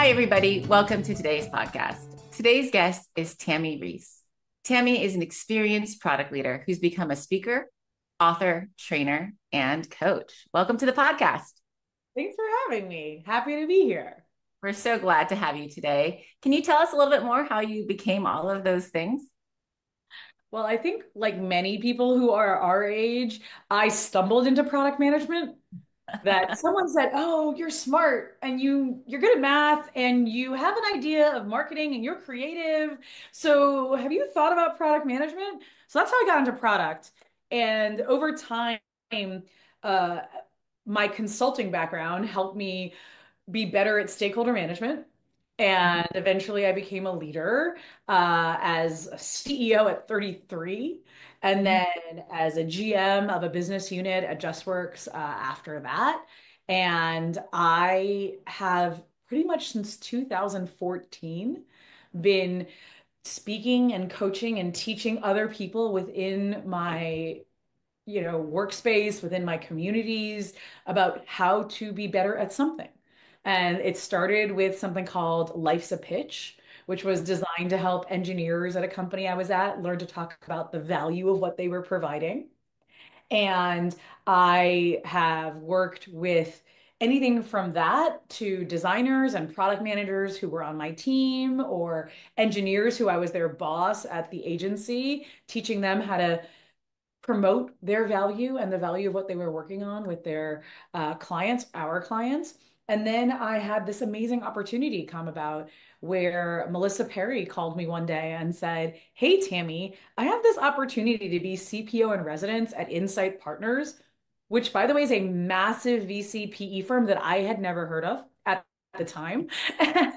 Hi, everybody. Welcome to today's podcast. Today's guest is Tammy Reese. Tammy is an experienced product leader who's become a speaker, author, trainer, and coach. Welcome to the podcast. Thanks for having me. Happy to be here. We're so glad to have you today. Can you tell us a little bit more how you became all of those things? Well, I think like many people who are our age, I stumbled into product management that someone said, "Oh, you're smart and you're good at math and you have an idea of marketing and you're creative. So, have you thought about product management?" So that's how I got into product. And over time, uh, my consulting background helped me be better at stakeholder management. And eventually I became a leader as a CEO at 33, and then as a GM of a business unit at JustWorks after that. And I have pretty much since 2014 been speaking and coaching and teaching other people within my workspace, within my communities about how to be better at something. And it started with something called Life's a Pitch, which was designed to help engineers at a company I was at learn to talk about the value of what they were providing. And I have worked with anything from that to designers and product managers who were on my team, or engineers who I was their boss at the agency, teaching them how to promote their value and the value of what they were working on with their clients, our clients. And then I had this amazing opportunity come about where Melissa Perry called me one day and said, "Hey, Tammy, I have this opportunity to be CPO in residence at Insight Partners," which, by the way, is a massive VC PE firm that I had never heard of at the time. And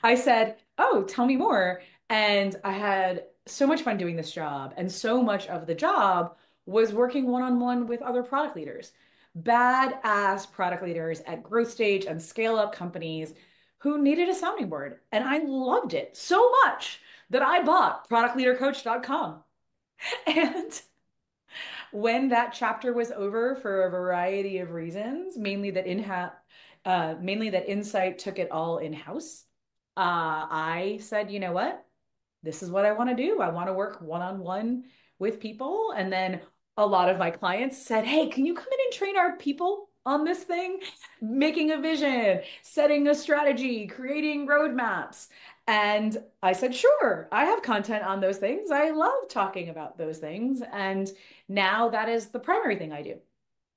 I said, "Oh, tell me more." And I had so much fun doing this job. And so much of the job was working one-on-one with other product leaders, badass product leaders at growth stage and scale up companies who needed a sounding board. And I loved it so much that I bought productleadercoach.com. And when that chapter was over for a variety of reasons, mainly that Insight took it all in-house, I said, you know what? This is what I want to do. I want to work one-on-one with people. And then a lot of my clients said, "Hey, can you come in and train our people on this thing? Making a vision, setting a strategy, creating roadmaps." And I said, "Sure, I have content on those things. I love talking about those things." And now that is the primary thing I do.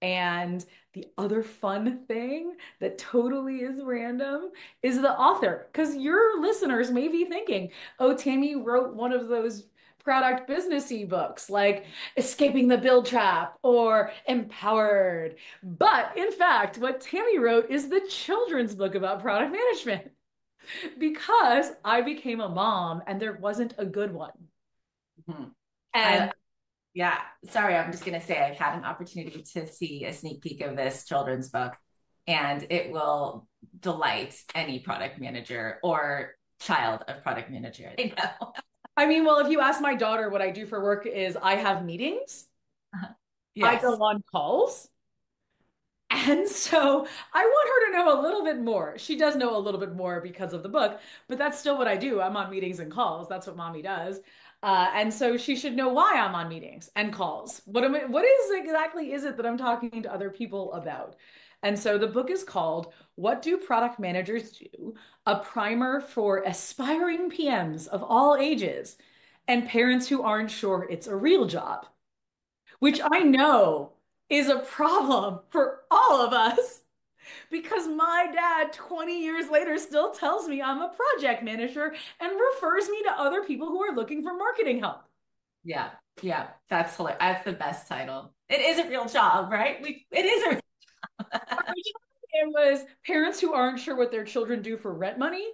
And the other fun thing that totally is random is the author. Because your listeners may be thinking, "Oh, Tammy wrote one of those product businessy books like Escaping the Build Trap or Empowered." But in fact, what Tammy wrote is the children's book about product management because I became a mom and there wasn't a good one. Mhm. I, And yeah, sorry, I'm just going to say I've had an opportunity to see a sneak peek of this children's book, and it will delight any product manager or child of product manager. I know. I mean, well, if you ask my daughter, what I do for work is I have meetings, I go Yes. on calls. And so I want her to know a little bit more. She does know a little bit more because of the book, but that's still what I do. I'm on meetings and calls. That's what mommy does. And so she should know why I'm on meetings and calls. What is exactly is it that I'm talking to other people about? And so the book is called "What Do Product Managers Do? A Primer for Aspiring PMs of All Ages and Parents Who Aren't Sure It's a Real Job," which I know is a problem for all of us because my dad, 20 years later, still tells me I'm a project manager and refers me to other people who are looking for marketing help. Yeah. Yeah. That's hilarious. That's the best title. It is a real job, right? It is a Originally, it was parents who aren't sure what their children do for rent money,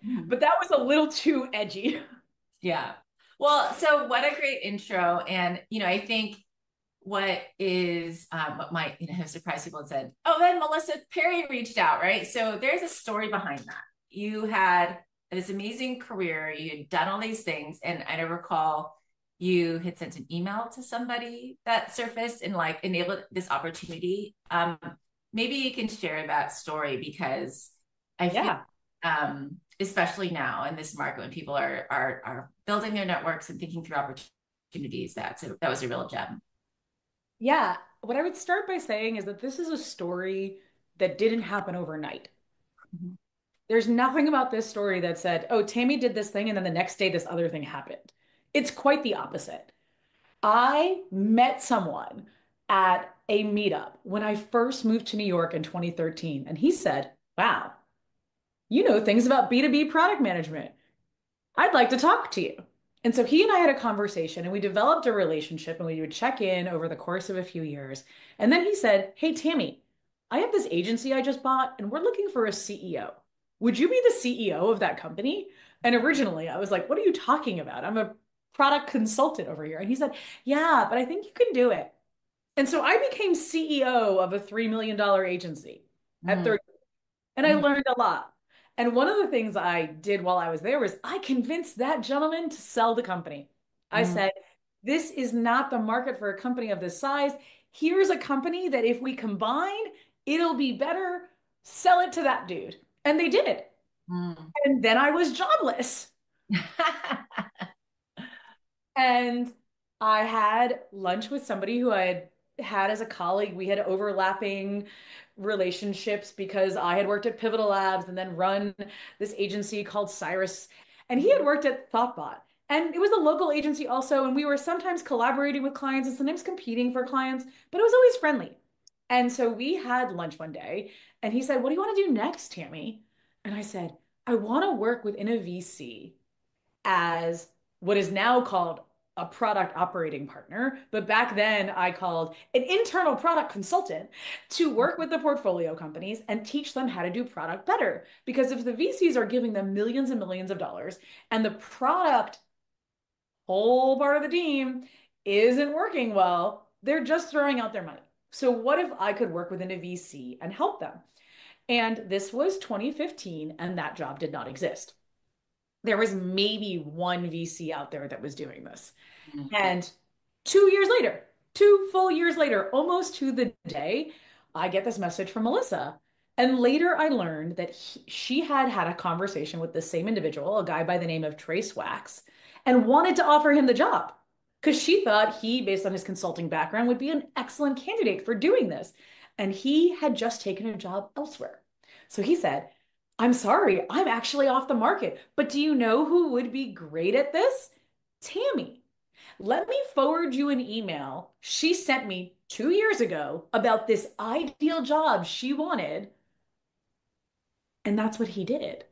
Mhm. but that was a little too edgy. Yeah. Well, so what a great intro. And, I think what might, have surprised people and said, oh, then Melissa Perry reached out, right? So there's a story behind that. You had this amazing career, you had done all these things. And I recall you had sent an email to somebody that surfaced and like enabled this opportunity. Maybe you can share that story because I feel Yeah. especially now in this market when people are building their networks and thinking through opportunities. That was a real gem. Yeah, what I would start by saying is that this is a story that didn't happen overnight. Mhm. There's nothing about this story that said, oh, Tammy did this thing and then the next day this other thing happened. It's quite the opposite. I met someone at a meetup when I first moved to New York in 2013, and he said, wow, you know things about B2B product management. I'd like to talk to you. And so he and I had a conversation and we developed a relationship and we would check in over the course of a few years. And then he said, hey, Tammy, I have this agency I just bought and we're looking for a CEO. Would you be the CEO of that company? And originally I was like, what are you talking about? I'm a product consultant over here. And he said, yeah, but I think you can do it. And so I became CEO of a $3 million agency at Mm, 30. And I mm, learned a lot. And one of the things I did while I was there was I convinced that gentleman to sell the company. I mm, said, this is not the market for a company of this size. Here's a company that if we combine, it'll be better. Sell it to that dude. And they did. mm. And then I was jobless. And I had lunch with somebody who I had as a colleague. We had overlapping relationships because I had worked at Pivotal Labs and then run this agency called Cyrus. And he had worked at Thoughtbot. And it was a local agency also. And we were sometimes collaborating with clients and sometimes competing for clients, but it was always friendly. And so we had lunch one day and he said, what do you want to do next, Tammy? And I said, I want to work within a VC as what is now called a product operating partner, but back then I called an internal product consultant to work with the portfolio companies and teach them how to do product better. Because if the VCs are giving them millions and millions of dollars and the product whole part of the team isn't working well, they're just throwing out their money. So what if I could work within a VC and help them? And this was 2015, and that job did not exist. There was maybe one VC out there that was doing this. Mm. And 2 years later, 2 full years later, almost to the day, I get this message from Melissa. And later I learned that she had had a conversation with the same individual, a guy by the name of Trace Wax, and wanted to offer him the job because she thought he, based on his consulting background, would be an excellent candidate for doing this. And he had just taken a job elsewhere. So he said, I'm sorry, I'm actually off the market. But do you know who would be great at this? Tammy. Let me forward you an email she sent me 2 years ago about this ideal job she wanted. And that's what he did.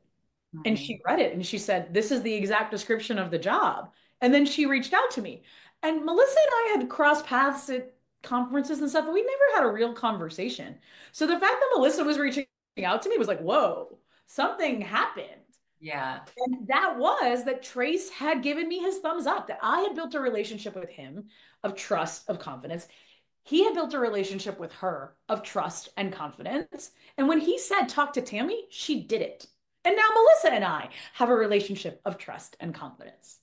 And Mm. she read it and she said, this is the exact description of the job. And then she reached out to me. And Melissa and I had crossed paths at conferences and stuff, but we never had a real conversation. So the fact that Melissa was reaching out to me was like, whoa, something happened. Yeah. And that was that Trace had given me his thumbs up, that I had built a relationship with him of trust, of confidence. He had built a relationship with her of trust and confidence. And when he said, talk to Tammy, she did it. And now Melissa and I have a relationship of trust and confidence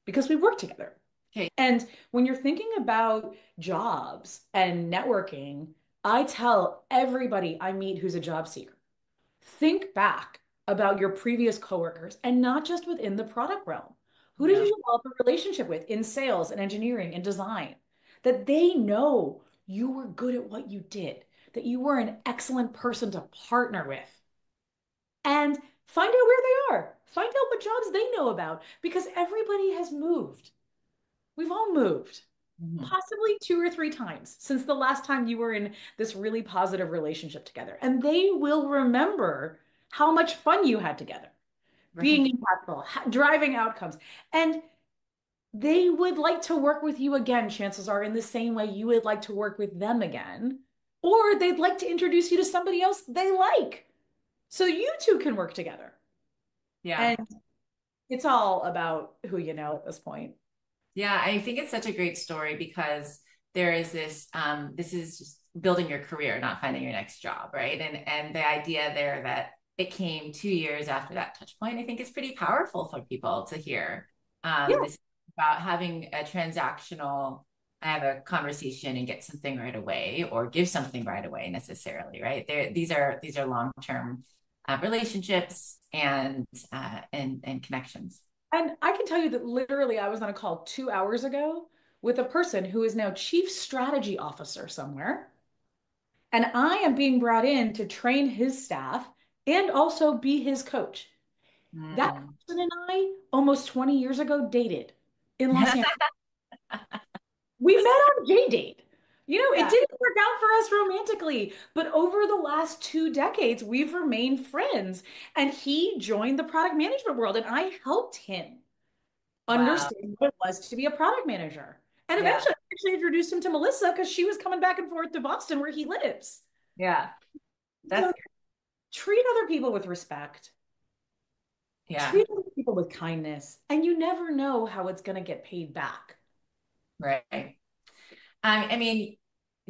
because we work together. Okay. And when you're thinking about jobs and networking, I tell everybody I meet who's a job seeker, think back about your previous coworkers and not just within the product realm. Who did Yeah. you develop a relationship with in sales and engineering and design? That they know you were good at what you did, that you were an excellent person to partner with, and find out where they are. Find out what jobs they know about because everybody has moved. We've all moved Mhm. possibly 2 or 3 times since the last time you were in this really positive relationship together. And they will remember how much fun you had together, being Right. impactful, driving outcomes. And they would like to work with you again, chances are, in the same way you would like to work with them again. Or they'd like to introduce you to somebody else they like. So you two can work together. Yeah. And it's all about who you know at this point. Yeah, I think it's such a great story because there is this is just building your career, not finding your next job, right? And the idea there that it came 2 years after that touch point, I think is pretty powerful for people to hear. Yeah. This is about having a transactional, have a conversation and get something right away or give something right away necessarily, right? These are long-term relationships and connections. And I can tell you that literally I was on a call 2 hours ago with a person who is now chief strategy officer somewhere. And I am being brought in to train his staff and also be his coach. That Mm. person and I, almost 20 years ago, dated in Los Angeles. We met on J Date. It Yeah. didn't work out for us romantically, but over the last 2 decades, we've remained friends. And he joined the product management world, and I helped him Wow. understand what it was to be a product manager. And Yeah. eventually, I actually introduced him to Melissa because she was coming back and forth to Boston where he lives. Yeah. So That's treat other people with respect, yeah. treat other people with kindness, and you never know how it's going to get paid back. Right. I mean,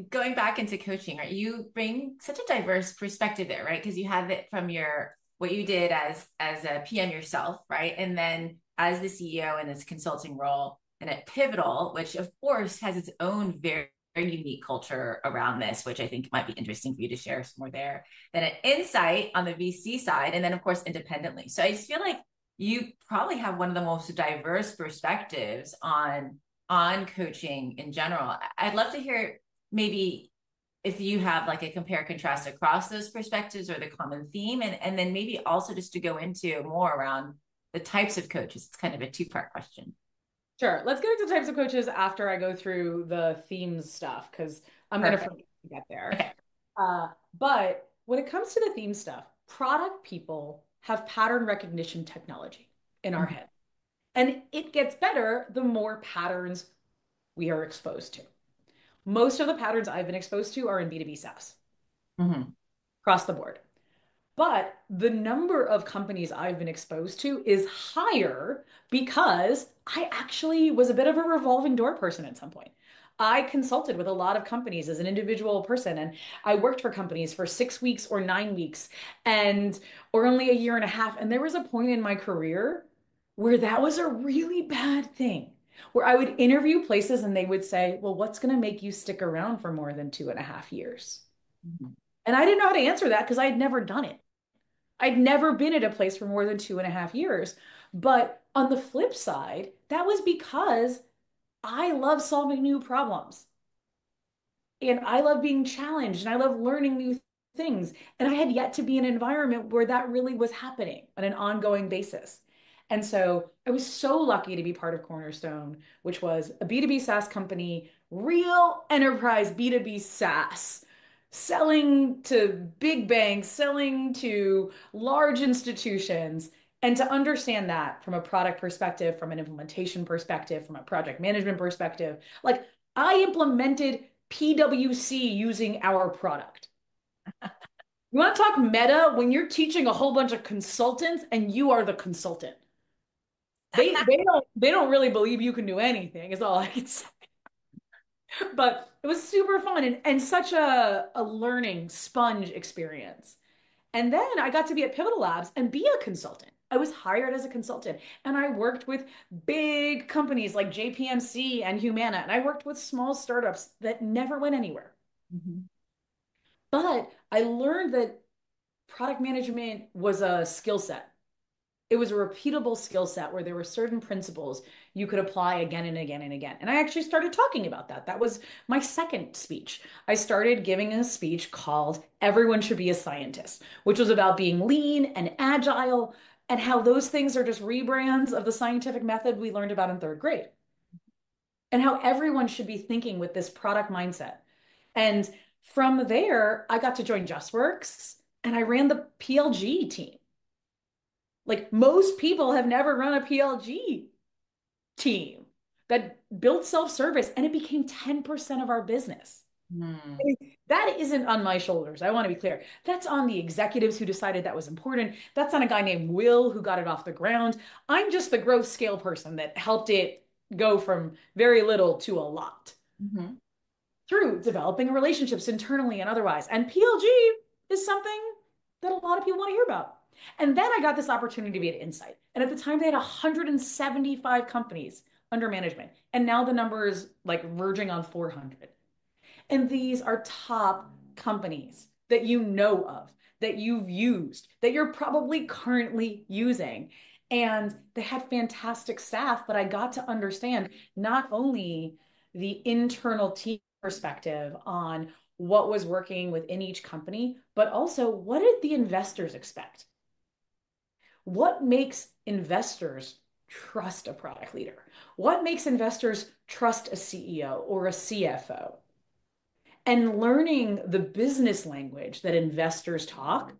going back into coaching, right? You bring such a diverse perspective there, right? Because you have it from your what you did as a PM yourself, right? And then as the CEO in this consulting role, and at Pivotal, which of course has its own very unique culture around this, which I think might be interesting for you to share some more there. Then at Insight on the VC side, and then of course independently. So I just feel like you probably have one of the most diverse perspectives on coaching in general. I'd love to hear maybe if you have like a compare contrast across those perspectives or the common theme, and then maybe also just to go into more around the types of coaches. It's kind of a two-part question. Sure. Let's get into types of coaches after I go through the themes stuff because I'm going to Perfect. forget to get there. Okay. But when it comes to the theme stuff, product people have pattern recognition technology in our Mm-hmm. head. And it gets better the more patterns we are exposed to. Most of the patterns I've been exposed to are in B2B SaaS Mm-hmm. across the board. But the number of companies I've been exposed to is higher because I actually was a bit of a revolving door person at some point. I consulted with a lot of companies as an individual person, and I worked for companies for 6 weeks or 9 weeks and or only a year and a half. And there was a point in my career where that was a really bad thing, where I would interview places and they would say, well, what's going to make you stick around for more than 2.5 years? Mm-hmm. And I didn't know how to answer that because I had never done it. I'd never been at a place for more than 2.5 years. But on the flip side, that was because I love solving new problems and I love being challenged and I love learning new things. And I had yet to be in an environment where that really was happening on an ongoing basis. And so I was so lucky to be part of Cornerstone, which was a B2B SaaS company, real enterprise B2B SaaS, selling to big banks, selling to large institutions. And to understand that from a product perspective, from an implementation perspective, from a project management perspective, like I implemented PwC using our product. You want to talk meta when you're teaching a whole bunch of consultants and you are the consultant. They don't really believe you can do anything, is all I can say. But it was super fun and such a learning sponge experience. And then I got to be at Pivotal Labs and be a consultant. I was hired as a consultant and I worked with big companies like JPMC and Humana, and I worked with small startups that never went anywhere. Mm-hmm. But I learned that product management was a skill set. It was a repeatable skill set where there were certain principles you could apply again and again and again. And I actually started talking about that. That was my second speech. I started giving a speech called Everyone Should Be a Scientist, which was about being lean and agile and how those things are just rebrands of the scientific method we learned about in third grade. And how everyone should be thinking with this product mindset. And from there, I got to join JustWorks and I ran the PLG team. Like most people have never run a PLG team that built self-service and it became 10% of our business. I Mm-hmm. mean, that isn't on my shoulders. I want to be clear. That's on the executives who decided that was important. That's on a guy named Will who got it off the ground. I'm just the growth scale person that helped it go from very little to a lot Mm-hmm. through developing relationships internally and otherwise. And PLG is something that a lot of people want to hear about. And then I got this opportunity to be at Insight. And at the time, they had 175 companies under management. And now the number is like verging on 400. And these are top companies that you know of. that you've used, that you're probably currently using. And they had fantastic staff, but I got to understand not only the internal team perspective on what was working within each company, but also what did the investors expect? What makes investors trust a product leader? What makes investors trust a CEO or a CFO? And learning the business language that investors talk.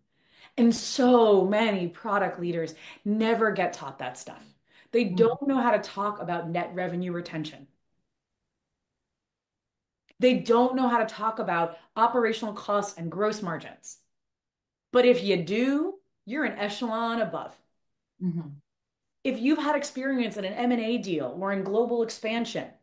And so many product leaders never get taught that stuff. They Mhm. don't know how to talk about net revenue retention. They don't know how to talk about operational costs and gross margins. But if you do, you're an echelon above. Mhm. If you've had experience in an M&A deal or in global expansion,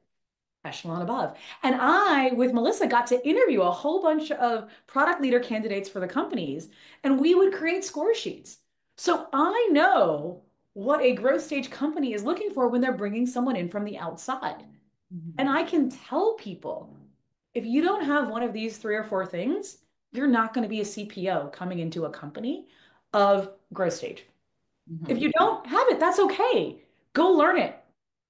echelon above. And I, with Melissa, got to interview a whole bunch of product leader candidates for the companies, and we would create score sheets. So I know what a growth stage company is looking for when they're bringing someone in from the outside. And Mhm. I can tell people if you don't have one of these three or four things, you're not going to be a CPO coming into a company of growth stage. If Mhm. you don't have it, that's okay. Go learn it.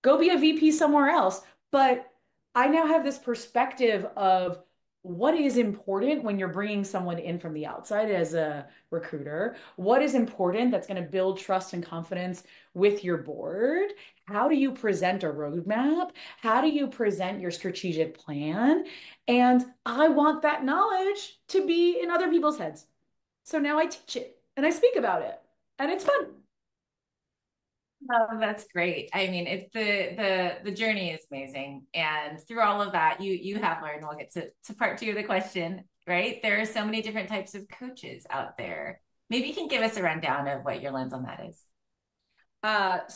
Go be a VP somewhere else. But I now have this perspective of what is important when you're bringing someone in from the outside as a recruiter. What is important that's going to build trust and confidence with your board? How do you present a roadmap? How do you present your strategic plan? And I want that knowledge to be in other people's heads. So now I teach it and I speak about it, and it's fun. Oh, that's great. I mean, it's the journey is amazing. And through all of that, you have learned, we'll get to part two of the question, right? There are so many different types of coaches out there. Maybe you can give us a rundown of what your lens on that is.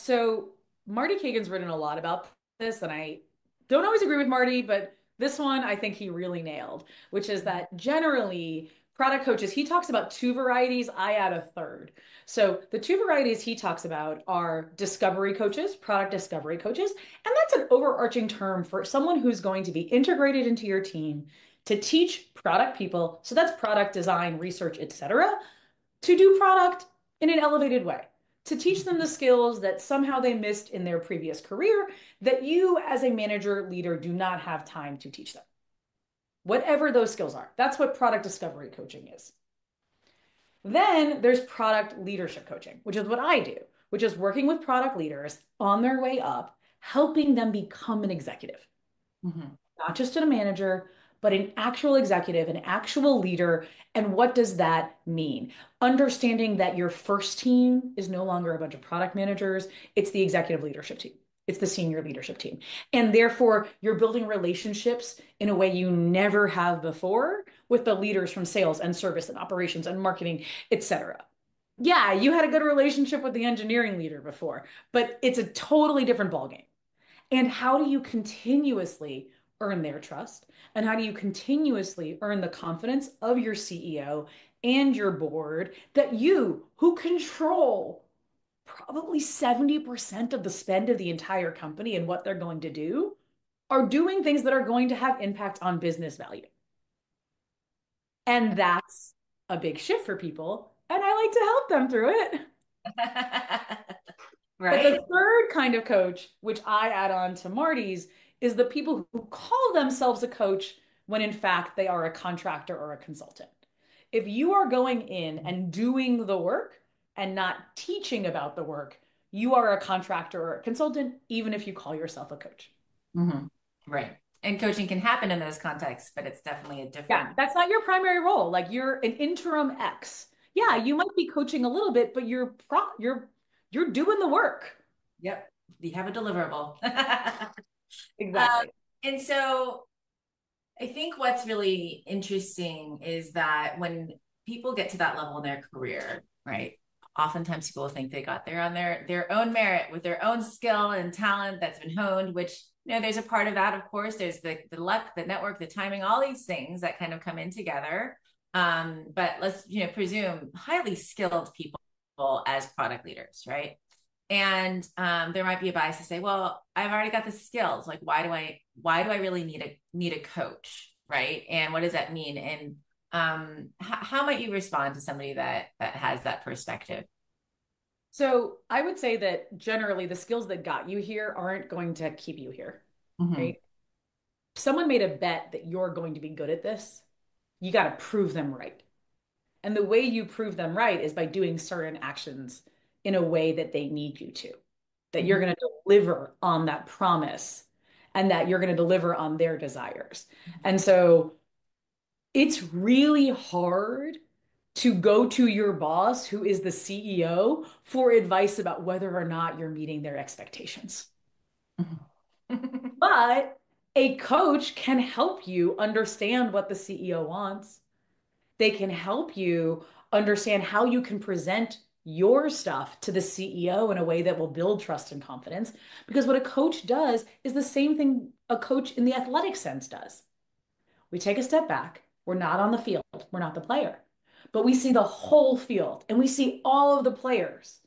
So Marty Kagan's written a lot about this, and I don't always agree with Marty, but this one I think he really nailed, which is that generally product coaches, he talks about two varieties, I add a third. So the two varieties he talks about are discovery coaches, product discovery coaches, and that's an overarching term for someone who's going to be integrated into your team to teach product people, so that's product design, research, etc., to do product in an elevated way, to teach them the skills that somehow they missed in their previous career that you, as a manager leader, do not have time to teach them. Whatever those skills are. That's what product discovery coaching is. Then there's product leadership coaching, which is what I do, which is working with product leaders on their way up, helping them become an executive, Mhm. not just a manager, but an actual executive, an actual leader. And what does that mean? Understanding that your first team is no longer a bunch of product managers, it's the executive leadership team. It's the senior leadership team. And therefore, you're building relationships in a way you never have before with the leaders from sales and service and operations and marketing, etc. Yeah, you had a good relationship with the engineering leader before, but it's a totally different ballgame. And how do you continuously earn their trust? And how do you continuously earn the confidence of your CEO and your board that you, who control probably 70% of the spend of the entire company and what they're going to do, are doing things that are going to have impact on business value? And that's a big shift for people. And I like to help them through it. But Right? the third kind of coach, which I add on to Marty's, is the people who call themselves a coach when in fact they are a contractor or a consultant. If you are going in and doing the work and not teaching about the work, you are a contractor or a consultant, even if you call yourself a coach. Mhm. Right. And coaching can happen in those contexts, but it's definitely a Yeah, different. that's not your primary role. Like you're an interim X. Yeah, you might be coaching a little bit, but you're doing the work. Yep. You have a deliverable. um, Exactly. and so I think what's really interesting is that when people get to that level in their career, right? Oftentimes people think they got there on their own merit with their own skill and talent that's been honed, which there's a part of that, of course. There's the luck, the network, the timing, all these things that kind of come in together. But let's presume highly skilled people as product leaders, right? And there might be a bias to say, well, I've already got the skills. Like, why do I really need a coach, right? And what does that mean? And how might you respond to somebody that has that perspective? So I would say that generally the skills that got you here aren't going to keep you here, Hmm. right? If someone made a bet that you're going to be good at this, you got to prove them right. And the way you prove them right is by doing certain actions in a way that they need you to, that Hmm. you're going to deliver on that promise and that you're going to deliver on their desires. And so it's really hard to go to your boss, who is the CEO, for advice about whether or not you're meeting their expectations. But a coach can help you understand what the CEO wants. They can help you understand how you can present your stuff to the CEO in a way that will build trust and confidence. Because what a coach does is the same thing a coach in the athletic sense does. We take a step back. We're not on the field. We're not the player. But we see the whole field and we see all of the players.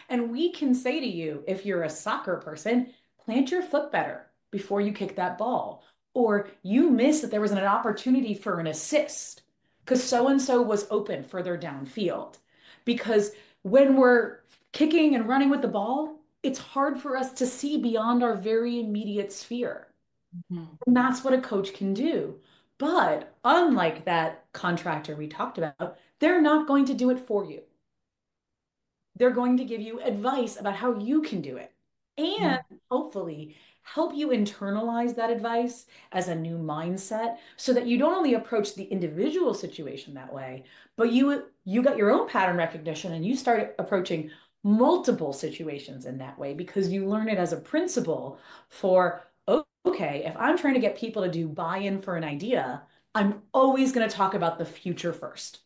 And we can say to you, if you're a soccer person, plant your foot better before you kick that ball. Or you missed that there was an opportunity for an assist because so and so was open further downfield. Because when we're kicking and running with the ball, it's hard for us to see beyond our very immediate sphere. Hmm. And that's what a coach can do. But unlike that contractor we talked about, they're not going to do it for you. They're going to give you advice about how you can do it and hopefully help you internalize that advice as a new mindset so that you don't only approach the individual situation that way, but you got your own pattern recognition and you start approaching multiple situations in that way because you learn it as a principle for, okay, if I'm trying to get people to do buy-in for an idea, I'm always going to talk about the future first.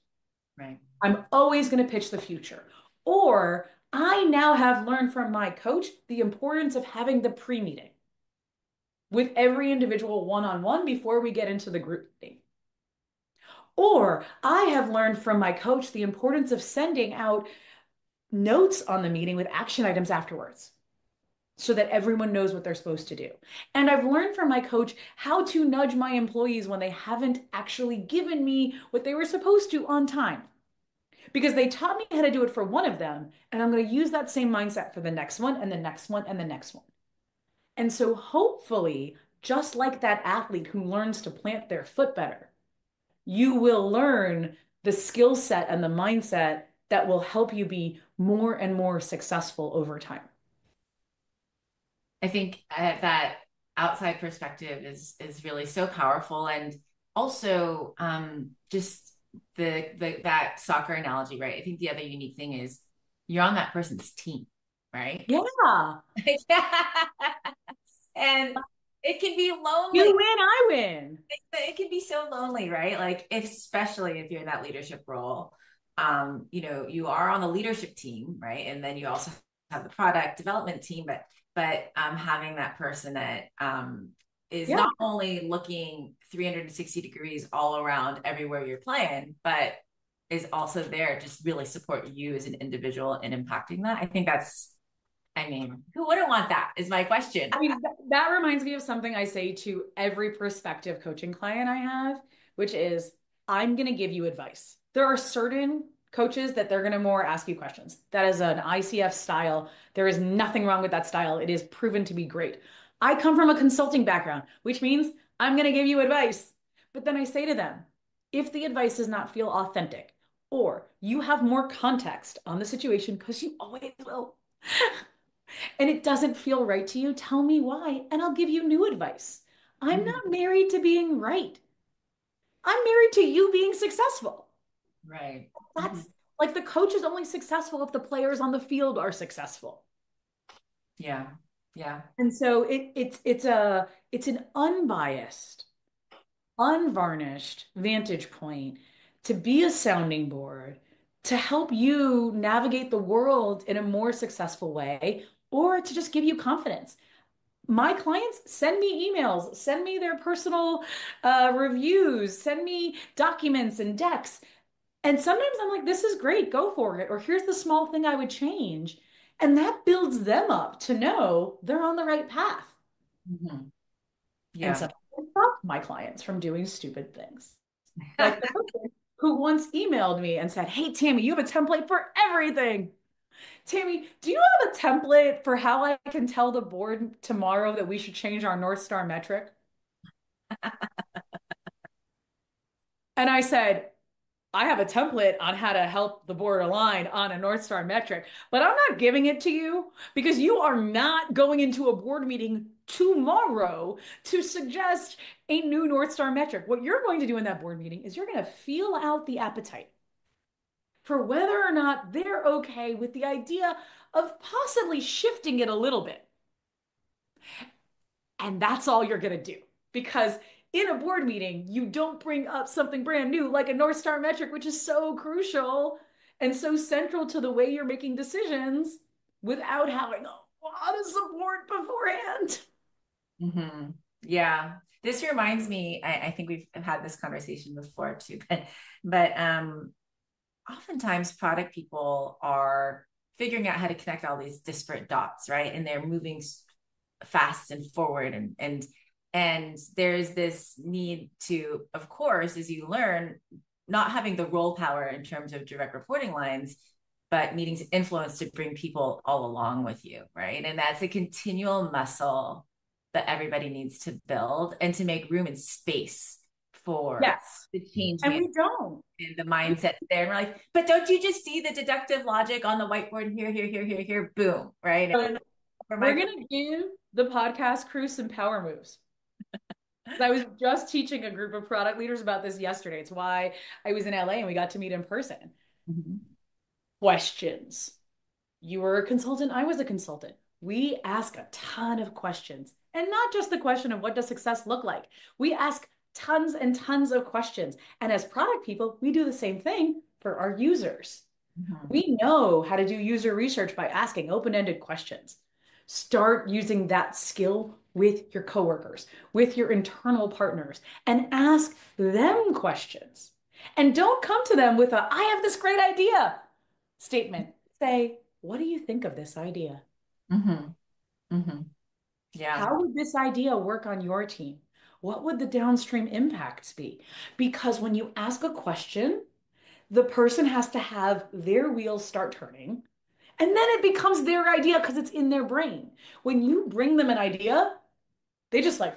Right. I'm always going to pitch the future. Or I now have learned from my coach the importance of having the pre-meeting with every individual one-on-one before we get into the group meeting. Or I have learned from my coach the importance of sending out notes on the meeting with action items afterwards so that everyone knows what they're supposed to do. And I've learned from my coach how to nudge my employees when they haven't actually given me what they were supposed to on time. Because they taught me how to do it for one of them, and I'm going to use that same mindset for the next one and the next one and the next one. And so hopefully, just like that athlete who learns to plant their foot better, you will learn the skill set and the mindset that will help you be more and more successful over time. I think that outside perspective is really so powerful, and also just the that soccer analogy, right? I think the other unique thing is you're on that person's team, right? Yeah. And it can be You lonely. win, I win. It can be so lonely, right? Like especially if you're in that leadership role. You are on the leadership team, right? And then you also have the product development team, but having that person that is Yeah. not only looking 360 degrees all around everywhere you're playing, but is also there to just really support you as an individual in impacting that. I think that's, I mean, who wouldn't want that is my question. I mean, that reminds me of something I say to every prospective coaching client I have, which is I'm going to give you advice. There are certain coaches that they're going to more ask you questions. That is an ICF style. There is nothing wrong with that style. It is proven to be great. I come from a consulting background, which means I'm going to give you advice. But then I say to them, if the advice does not feel authentic, or you have more context on the situation, because you always will, and it doesn't feel right to you, tell me why, and I'll give you new advice. I'm Mhm. not married to being right. I'm married to you being successful. Right. Mhm. That's like the coach is only successful if the players on the field are successful. Yeah. Yeah. And so it's an unbiased, unvarnished vantage point to be a sounding board to help you navigate the world in a more successful way or to just give you confidence. My clients send me emails, send me their personal reviews, send me documents and decks. And sometimes I'm like, this is great, go for it. Or here's the small thing I would change. And that builds them up to know they're on the right path. Mhm. And Yeah. sometimes I stop my clients from doing stupid things. Like the coaching. who once emailed me and said, "Hey, Tammy, you have a template for everything. Tammy, do you have a template for how I can tell the board tomorrow that we should change our North Star metric?" And I said, "I have a template on how to help the board align on a North Star metric, but I'm not giving it to you because you are not going into a board meeting tomorrow to suggest a new North Star metric. What you're going to do in that board meeting is you're going to feel out the appetite for whether or not they're okay with the idea of possibly shifting it a little bit. And that's all you're going to do. Because in a board meeting, you don't bring up something brand new like a North Star metric, which is so crucial and so central to the way you're making decisions without having a lot of support beforehand." Yeah. This reminds me, I think we've had this conversation before too, but oftentimes product people are figuring out how to connect all these disparate dots, right? And they're moving fast and forward, and there's this need to, of course, as you learn, not having the role power in terms of direct reporting lines, but needing to influence to bring people all along with you, right? And that's a continual muscle that everybody needs to build and to make room and space for Yes. the change And we don't. and the mindset there. And we're like, but don't you just see the deductive logic on the whiteboard here, here, here, here, here, boom, right? So For we're my going to give the podcast crew some power moves. I was just teaching a group of product leaders about this yesterday. It's why I was in LA and we got to meet in person. Questions. You were a consultant, I was a consultant. We ask a ton of questions, and not just the question of what does success look like. We ask tons and tons of questions. And as product people, we do the same thing for our users. We know how to do user research by asking open-ended questions. Start using that skill with your coworkers, with your internal partners, and ask them questions. And don't come to them with a, "I have this great idea" statement. Say, "What do you think of this idea? Mm-hmm. Mm-hmm. Yeah. How would this idea work on your team? What would the downstream impacts be?" Because when you ask a question, the person has to have their wheels start turning, and then it becomes their idea because it's in their brain. When you bring them an idea, they just like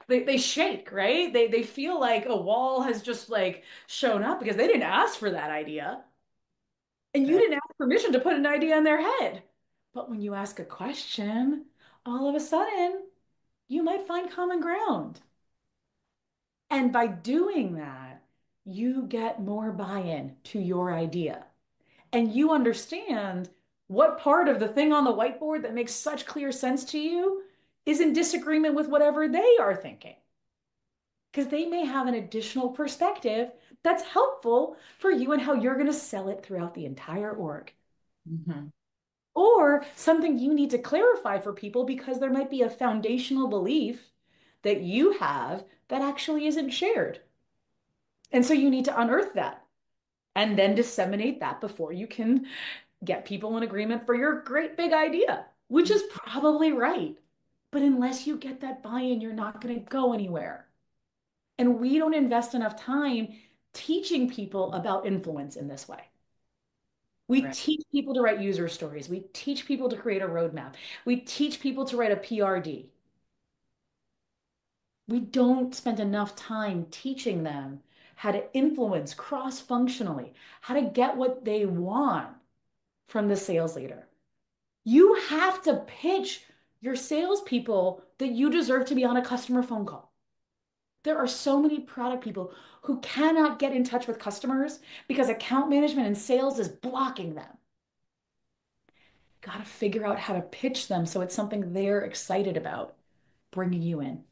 they shake, right? They feel like a wall has just like shown up because they didn't ask for that idea. And you Right. didn't ask permission to put an idea in their head. But when you ask a question, all of a sudden, you might find common ground. And by doing that, you get more buy-in to your idea. And you understand what part of the thing on the whiteboard that makes such clear sense to you is in disagreement with whatever they are thinking. Because they may have an additional perspective that's helpful for you and how you're going to sell it throughout the entire org. Mm-hmm. Or something you need to clarify for people because there might be a foundational belief that you have that actually isn't shared. And so you need to unearth that and then disseminate that before you can get people in agreement for your great big idea, which is probably right. But unless you get that buy-in, you're not going to go anywhere. And we don't invest enough time teaching people about influence in this way. We Right. teach people to write user stories. We teach people to create a roadmap. We teach people to write a PRD. We don't spend enough time teaching them how to influence cross-functionally, how to get what they want from the sales leader. You have to pitch your salespeople that you deserve to be on a customer phone call. There are so many product people who cannot get in touch with customers because account management and sales is blocking them. Got to figure out how to pitch them so it's something they're excited about bringing you in.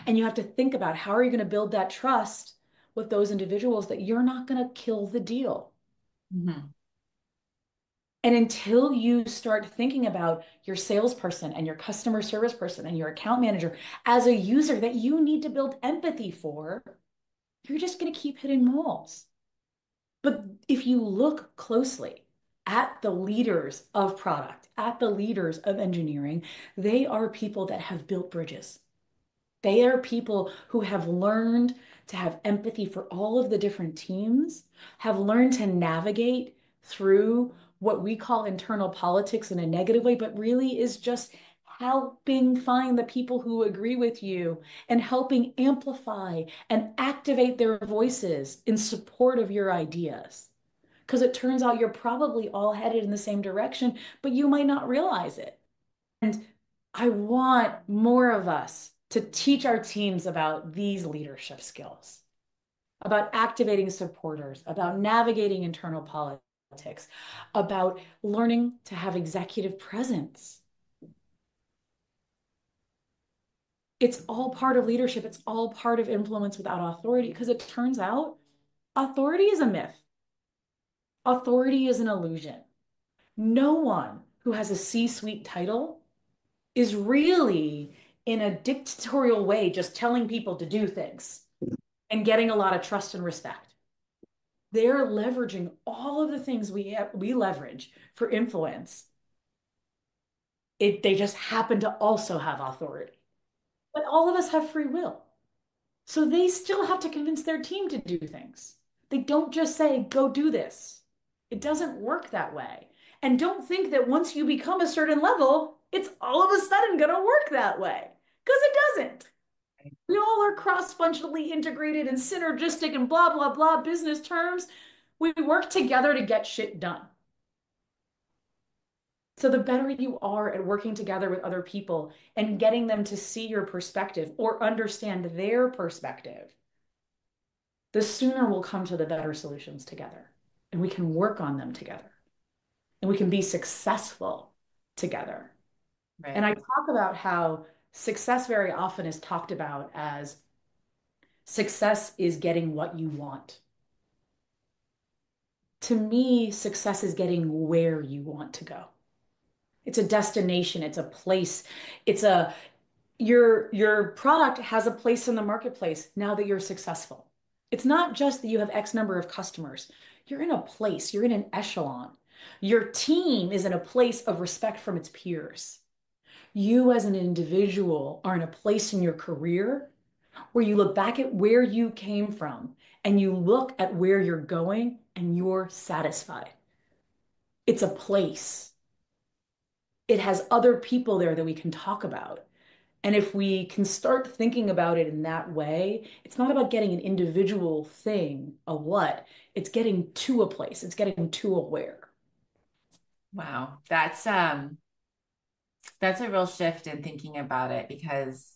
And you have to think about how are you going to build that trust with those individuals that you're not going to kill the deal. Mm-hmm. And until you start thinking about your salesperson and your customer service person and your account manager as a user that you need to build empathy for, you're just going to keep hitting walls. But if you look closely at the leaders of product, at the leaders of engineering, they are people that have built bridges. They are people who have learned to have empathy for all of the different teams, have learned to navigate through what we call internal politics in a negative way, but really is just helping find the people who agree with you and helping amplify and activate their voices in support of your ideas. Because it turns out you're probably all headed in the same direction, but you might not realize it. And I want more of us to teach our teams about these leadership skills, about activating supporters, about navigating internal politics, about learning to have executive presence. It's all part of leadership. It's all part of influence without authority because it turns out authority is a myth. Authority is an illusion. No one who has a C-suite title is really in a dictatorial way just telling people to do things and getting a lot of trust and respect. They're leveraging all of the things we leverage for influence. They just happen to also have authority. But all of us have free will. So they still have to convince their team to do things. They don't just say, go do this. It doesn't work that way. And don't think that once you become a certain level, it's all of a sudden going to work that way. Because it doesn't. We all are cross-functionally integrated and synergistic and blah, blah, blah business terms. We work together to get shit done. So the better you are at working together with other people and getting them to see your perspective or understand their perspective, the sooner we'll come to the better solutions together. And we can work on them together. And we can be successful together. And Right. I talk about how success very often is talked about as success is getting what you want. To me, success is getting where you want to go. It's a destination, it's a place, it's a your product has a place in the marketplace now that you're successful. It's not just that you have X number of customers. You're in a place, you're in an echelon. Your team is in a place of respect from its peers. You as an individual are in a place in your career where you look back at where you came from and you look at where you're going and you're satisfied. It's a place. It has other people there that we can talk about. And if we can start thinking about it in that way, it's not about getting an individual thing, a what, it's getting to a place, it's getting to a where. Wow. That's a real shift in thinking about it because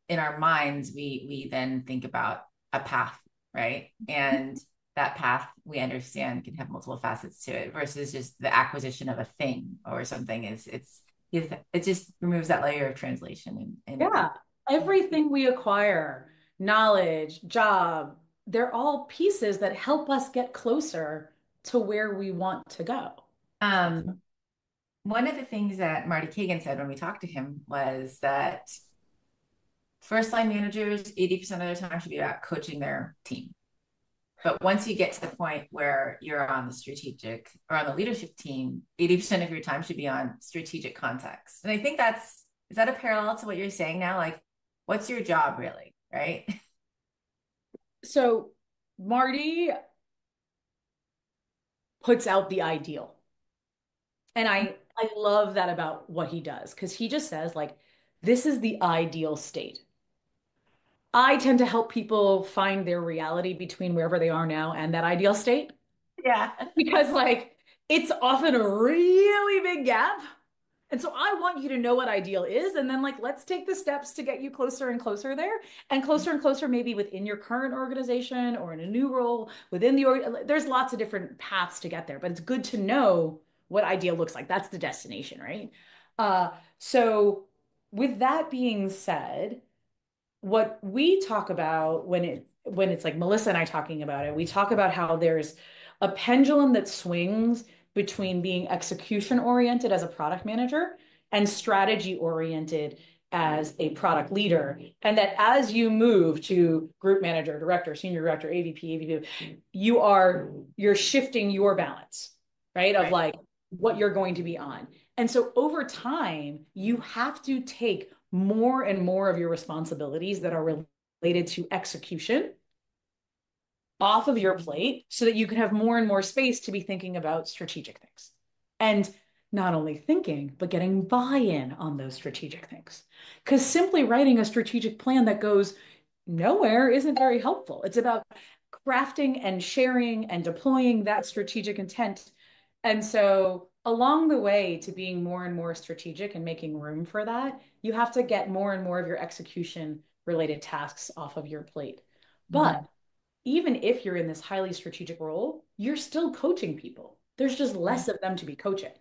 in our minds we then think about a path, right? And that path we understand can have multiple facets to it versus just the acquisition of a thing or something is it just removes that layer of translation and Yeah. Everything we acquire, knowledge, job, they're all pieces that help us get closer to where we want to go. um one of the things that Marty Kagan said when we talked to him was that first line managers 80% of their time should be about coaching their team. But once you get to the point where you're on the strategic or on the leadership team, 80% of your time should be on strategic context. And I think is that a parallel to what you're saying now? Like, what's your job really? Right. So Marty puts out the ideal. And I love that about what he does because he just says like this is the ideal state. I tend to help people find their reality between wherever they are now and that ideal state Yeah. because like it's often a really big gap. And so I want you to know what ideal is and then like let's take the steps to get you closer and closer there and closer maybe within your current organization or in a new role within the org. There's lots of different paths to get there, but it's good to know what ideal looks like. That's the destination, right? So with that being said, what we talk about when it's like Melissa and I talking about it, we talk about how there's a pendulum that swings between being execution oriented as a product manager and strategy oriented as a product leader. And that as you move to group manager, director, senior director, AVP, you're shifting your balance, right? Of Right. like what you're going to be on. And so over time, you have to take more and more of your responsibilities that are related to execution off of your plate so that you can have more and more space to be thinking about strategic things. And not only thinking, but getting buy-in on those strategic things. Because simply writing a strategic plan that goes nowhere isn't very helpful. It's about crafting and sharing and deploying that strategic intent. And so along the way to being more and more strategic and making room for that, you have to get more and more of your execution related tasks off of your plate. But Mhm. even if you're in this highly strategic role, you're still coaching people. There's just less of them to be coaching.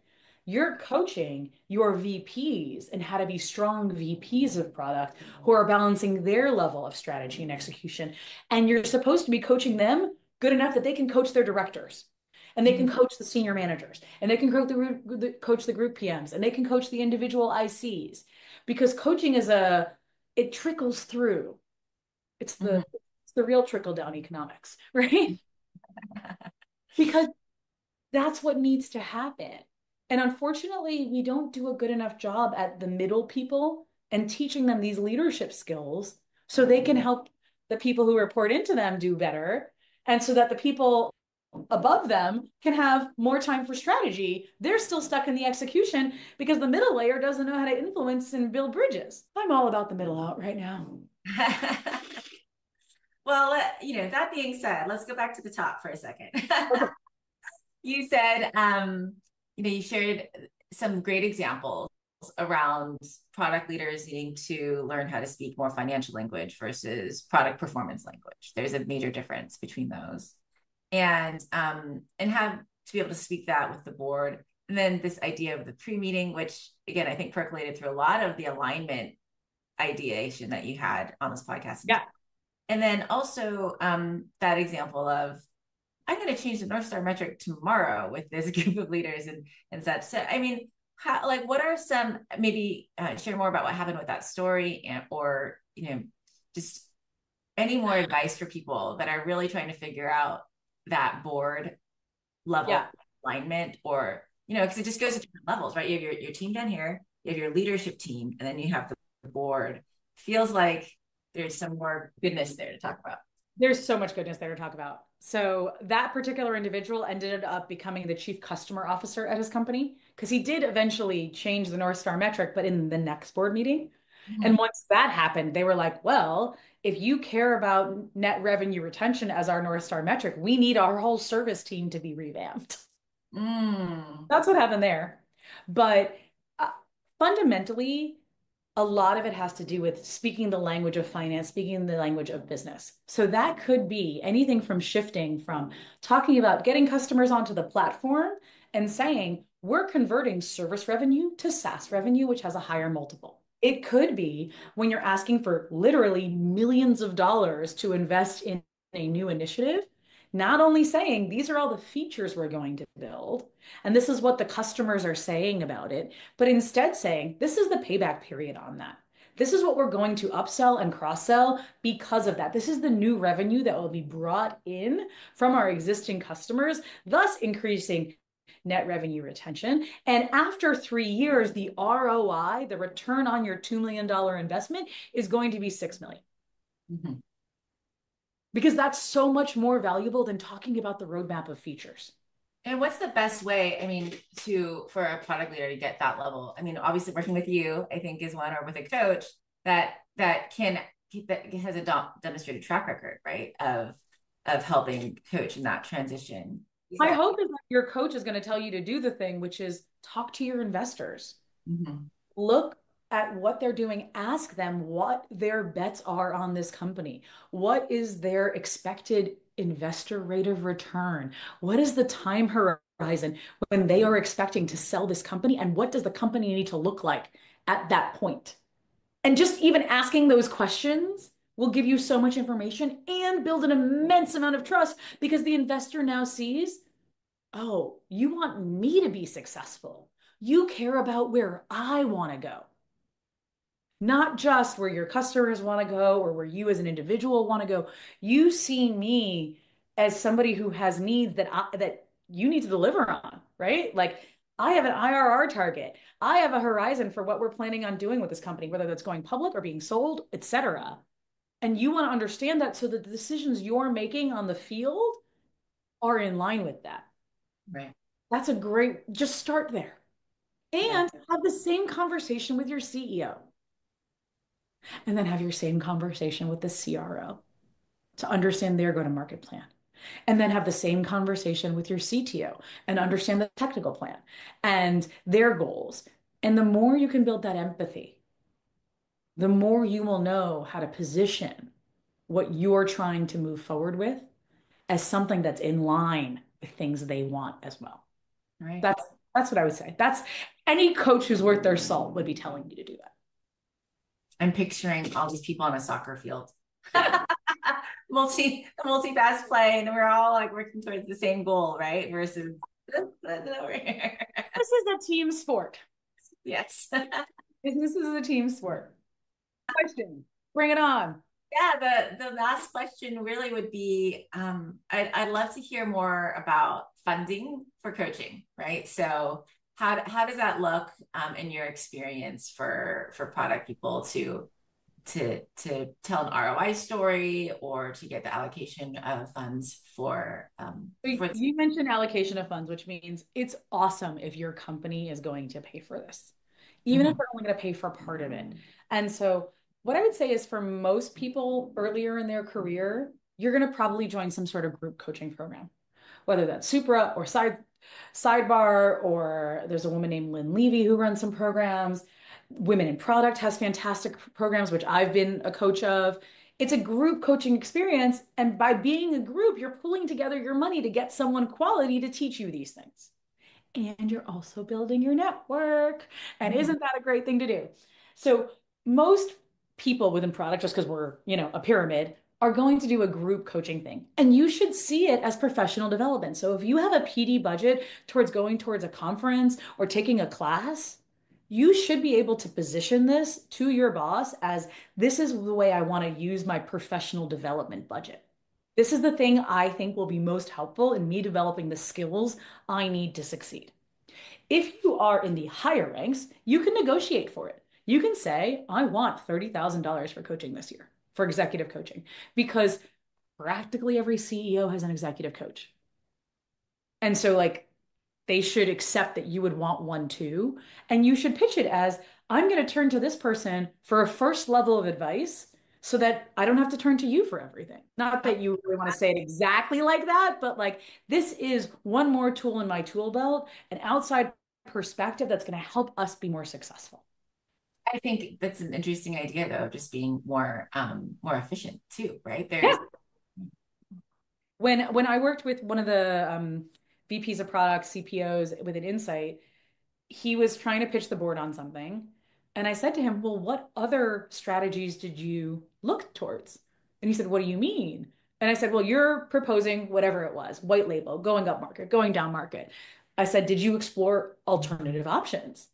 You're coaching your VPs and how to be strong VPs of product who are balancing their level of strategy and execution. And you're supposed to be coaching them good enough that they can coach their directors and they can Mhm. coach the senior managers and they can coach the group PMs and they can coach the individual ICs because coaching it trickles through. It's Mhm. the real trickle down economics, right? Because that's what needs to happen. And unfortunately, we don't do a good enough job at the middle people and teaching them these leadership skills so they can help the people who report into them do better. And so that the people above them can have more time for strategy. They're still stuck in the execution because the middle layer doesn't know how to influence and build bridges. I'm all about the middle out right now. Well, that being said, let's go back to the top for a second. Okay. You said, you shared some great examples around product leaders needing to learn how to speak more financial language versus product performance language. There's a major difference between those, and have to be able to speak that with the board. And then this idea of the pre-meeting, which again I think percolated through a lot of the alignment ideation that you had on this podcast. Yeah. And then also that example of I'm going to change the North Star metric tomorrow with this group of leaders and such. So, I mean, what are some, maybe share more about what happened with that story or, just any more advice for people that are really trying to figure out that board level Yeah. alignment or, because it just goes to different levels, right? You have your team down here, you have your leadership team, and then you have the board. Feels like there's some more goodness there to talk about. There's so much goodness there to talk about. So that particular individual ended up becoming the chief customer officer at his company because he did eventually change the North Star metric, but in the next board meeting. And Mm-hmm. once that happened, they were like, well, if you care about net revenue retention as our North Star metric, we need our whole service team to be revamped. Mm. That's what happened there. But uh, fundamentally, a lot of it has to do with speaking the language of finance, speaking the language of business. So that could be anything from shifting from talking about getting customers onto the platform and saying, we're converting service revenue to SaaS revenue, which has a higher multiple. It could be when you're asking for literally millions of dollars to invest in a new initiative, not only saying these are all the features we're going to build, and this is what the customers are saying about it, but instead saying, this is the payback period on that. This is what we're going to upsell and cross sell because of that. This is the new revenue that will be brought in from our existing customers, thus increasing net revenue retention. And after 3 years, the ROI, the return on your $2 million investment, is going to be 6 million. Mm-hmm. Because that's so much more valuable than talking about the roadmap of features. And what's the best way, I mean, for a product leader to get that level? I mean, obviously working with you, I think is one, or with a coach that has a demonstrated track record, right? Of helping coach in that transition. My hope is that your coach is going to tell you to do the thing, which is talk to your investors. Mm-hmm. Look at what they're doing. Ask them what their bets are on this company. What is their expected investor rate of return? What is the time horizon when they are expecting to sell this company? And what does the company need to look like at that point? And just even asking those questions will give you so much information and build an immense amount of trust because the investor now sees, oh, you want me to be successful. You care about where I want to go, not just where your customers want to go or where you as an individual want to go. You see me as somebody who has needs that you need to deliver on, right? Like I have an IRR target. I have a horizon for what we're planning on doing with this company, whether that's going public or being sold, et cetera. And you want to understand that so that the decisions you're making on the field are in line with that. Right. That's a great, just start there Yeah. and have the same conversation with your CEO and then have your same conversation with the CRO to understand their go-to-market plan. And then have the same conversation with your CTO and understand the technical plan and their goals. And the more you can build that empathy, the more you will know how to position what you're trying to move forward with as something that's in line with things they want as well. Right. That's that's what I would say. That's any coach who's worth their salt would be telling you to do that. I'm picturing all these people on a soccer field. Multi-pass play, and we're all like working towards the same goal, right? Versus over here. This is a team sport. Yes. This is a team sport. Question. Bring it on. Yeah, the last question really would be I'd love to hear more about funding for coaching, right? So how does that look in your experience for product people to tell an ROI story or to get the allocation of funds for You mentioned allocation of funds, which means it's awesome if your company is going to pay for this, even if Mhm. they're only going to pay for part of it. And so, what I would say is for most people earlier in their career, you're going to probably join some sort of group coaching program, whether that's Supra or Sidebar, or there's a woman named Lynn Levy who runs some programs. Women in Product has fantastic programs, which I've been a coach of. It's a group coaching experience. And by being a group, you're pulling together your money to get someone quality to teach you these things. And you're also building your network. And Mhm. isn't that a great thing to do? So most people within product, just because we're, a pyramid, are going to do a group coaching thing. And you should see it as professional development. So if you have a PD budget towards going towards a conference or taking a class, you should be able to position this to your boss as this is the way I want to use my professional development budget. This is the thing I think will be most helpful in me developing the skills I need to succeed. If you are in the higher ranks, you can negotiate for it. You can say, I want $30,000 for coaching this year, for executive coaching, because practically every CEO has an executive coach. And so, like, they should accept that you would want one too. And you should pitch it as I'm going to turn to this person for a first level of advice so that I don't have to turn to you for everything. Not that you really want to say it exactly like that, but like this is one more tool in my tool belt, an outside perspective that's going to help us be more successful. I think that's an interesting idea though, just being more efficient too, right? Yeah. There's When I worked with one of the VPs of product, CPOs within Insight, he was trying to pitch the board on something. And I said to him, well, what other strategies did you look towards? And he said, what do you mean? And I said, well, you're proposing whatever it was, white label, going up market, going down market. I said, did you explore alternative options?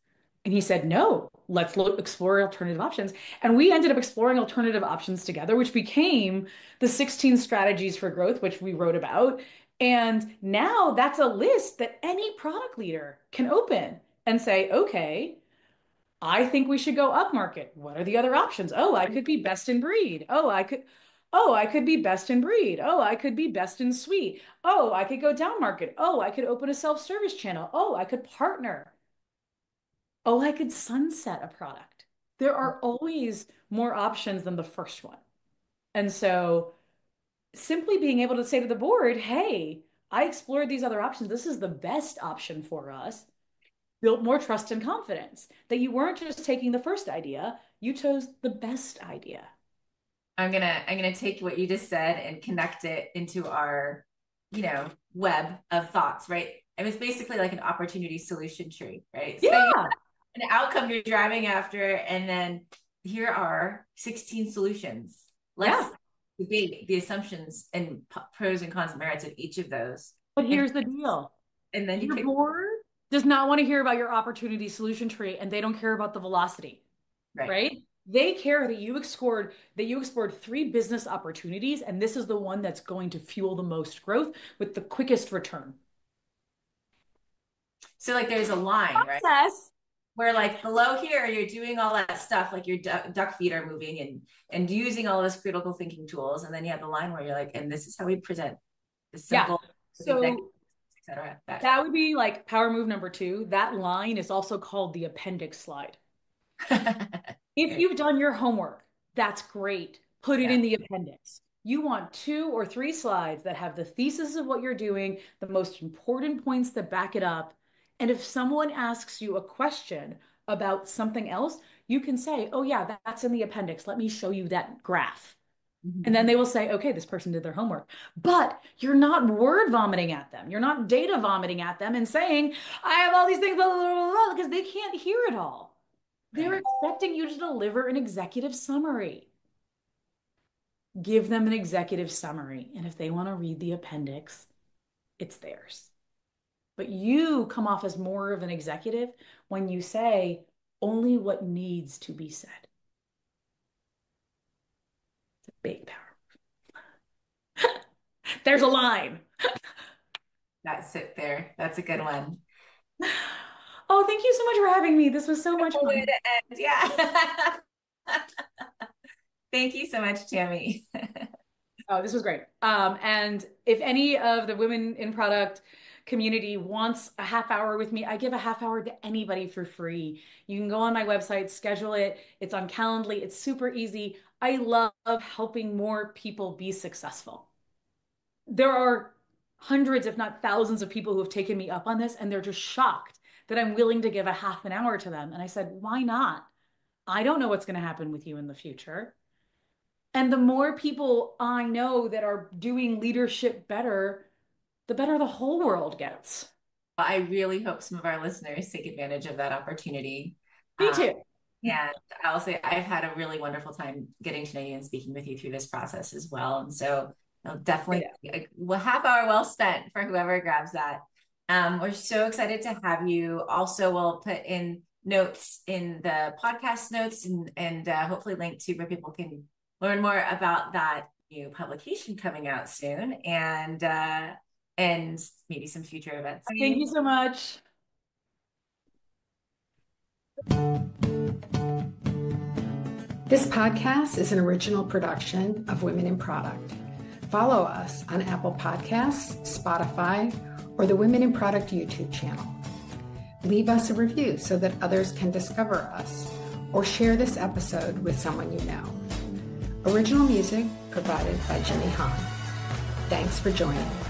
And he said, no, explore alternative options. And we ended up exploring alternative options together, which became the 16 strategies for growth, which we wrote about. And now that's a list that any product leader can open and say, okay, I think we should go up market. What are the other options? Oh, I could be best in breed. Oh, I could be best in breed. Oh, I could be best in suite. Oh, I could go down market. Oh, I could open a self-service channel. Oh, I could partner. Oh, I could sunset a product. There are always more options than the first one. And so simply being able to say to the board, hey, I explored these other options. This is the best option for us. Built more trust and confidence that you weren't just taking the first idea, you chose the best idea. I'm gonna take what you just said and connect it into our, web of thoughts, right? It was basically like an opportunity solution tree, right? So you Yeah, have an outcome you're driving after, and then here are 16 solutions. Let's yeah. debate the assumptions and pros and cons and merits of each of those. But And, here's the deal. and then you Your pick, board does not want to hear about your opportunity solution tree and they don't care about the velocity, right. right? They care that you explored three business opportunities and this is the one that's going to fuel the most growth with the quickest return. So like there's a line, right? Process. Where like below here, you're doing all that stuff, like your duck feet are moving and using all those critical thinking tools. And then you have the line where you're like, and this is how we present the Yeah. simple, So etc. that would be like power move number 2. That line is also called the appendix slide. If you've done your homework, that's great. Put it Yeah. in the appendix. You want 2 or 3 slides that have the thesis of what you're doing, the most important points that back it up. And if someone asks you a question about something else, you can say, oh, yeah, that's in the appendix. Let me show you that graph. And then they will say, okay, this person did their homework. But you're not word vomiting at them. You're not data vomiting at them and saying, I have all these things, blah, blah, blah, blah, because they can't hear it all. They're Right. expecting you to deliver an executive summary. Give them an executive summary. And if they want to read the appendix, it's theirs. But you come off as more of an executive when you say only what needs to be said. It's a big power. There's a line. That's it there. That's a good one. Oh, thank you so much for having me. This was so much fun. Yeah. Thank you so much, Tammy. Oh, this was great. And if any of the women in product community wants a half hour with me, I give a half hour to anybody for free. You can go on my website, schedule it. It's on Calendly. It's super easy. I love helping more people be successful. There are hundreds, if not thousands, of people who have taken me up on this, and they're just shocked that I'm willing to give a half an hour to them. And I said, why not? I don't know what's going to happen with you in the future. And the more people I know that are doing leadership better, the better the whole world gets. I really hope some of our listeners take advantage of that opportunity. Me too. And I'll say I've had a really wonderful time getting to know you and speaking with you through this process as well. And so it'll definitely be a half hour well spent for whoever grabs that. We're so excited to have you. Also, we'll put in notes in the podcast notes and hopefully link to where people can learn more about that new publication coming out soon and maybe some future events. Thank you so much. This podcast is an original production of Women in Product. Follow us on Apple Podcasts, Spotify, or the Women in Product YouTube channel. Leave us a review so that others can discover us, or share this episode with someone you know. Original music provided by Jimmy Hahn. Thanks for joining.